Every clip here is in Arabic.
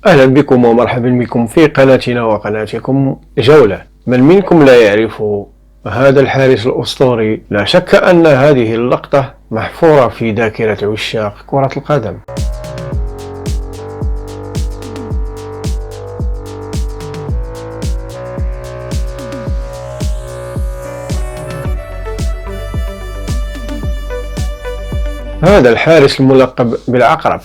أهلا بكم ومرحبا بكم في قناتنا وقناتكم جولة. من منكم لا يعرف هذا الحارس الأسطوري؟ لا شك أن هذه اللقطة محفورة في ذاكرة عشاق كرة القدم. هذا الحارس الملقب بالعقرب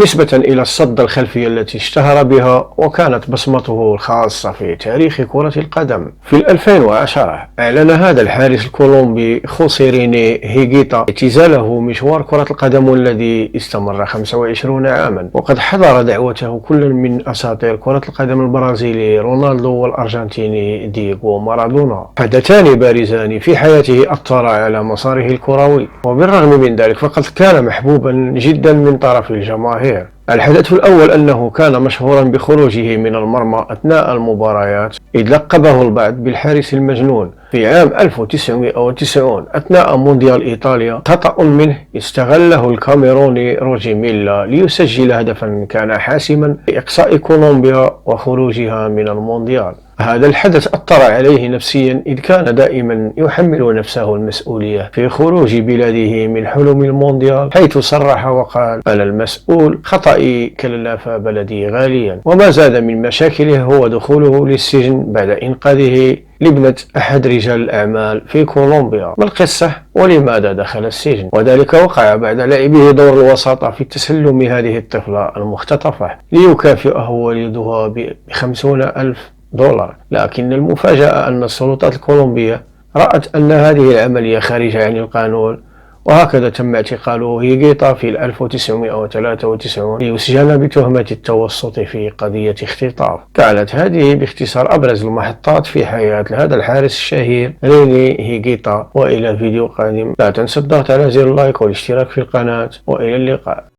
نسبة إلى الصدة الخلفية التي اشتهر بها، وكانت بصمته الخاصة في تاريخ كرة القدم. في 2010 أعلن هذا الحارس الكولومبي خوسيريني هيغيتا اعتزاله مشوار كرة القدم الذي استمر 25 عاما، وقد حضر دعوته كل من أساطير كرة القدم البرازيلي رونالدو والأرجنتيني دييغو مارادونا، حدثان بارزان في حياته أثر على مساره الكروي. وبالرغم من ذلك فقد كان محبوبا جدا من طرف الجماهير. الحدث الأول أنه كان مشهورا بخروجه من المرمى أثناء المباريات، إذ لقبه البعض بالحارس المجنون. في عام 1990 أثناء مونديال إيطاليا خطأ منه استغله الكاميروني روجي ميلا ليسجل هدفا كان حاسما لإقصاء كولومبيا وخروجها من المونديال. هذا الحدث أثر عليه نفسيا، إذ كان دائما يحمل نفسه المسؤولية في خروج بلاده من حلم المونديال، حيث صرح وقال: أنا المسؤول، خطأي كلف بلدي غاليا. وما زاد من مشاكله هو دخوله للسجن بعد إنقاذه لابنة أحد رجال الأعمال في كولومبيا. ما القصة ولماذا دخل السجن؟ وذلك وقع بعد لعبه دور الوساطة في تسلم هذه الطفلة المختطفة ليكافئه والدها ب50,000 دولار. لكن المفاجأة أن السلطات الكولومبية رأت أن هذه العملية خارجة عن القانون، وهكذا تم اعتقاله هيغيتا في 1993 ليسجن بتهمة التوسط في قضية اختطاف. كانت هذه باختصار أبرز المحطات في حياة هذا الحارس الشهير ريني هيغيتا، وإلى فيديو قادم. لا تنسى الضغط على زر اللايك والاشتراك في القناة، وإلى اللقاء.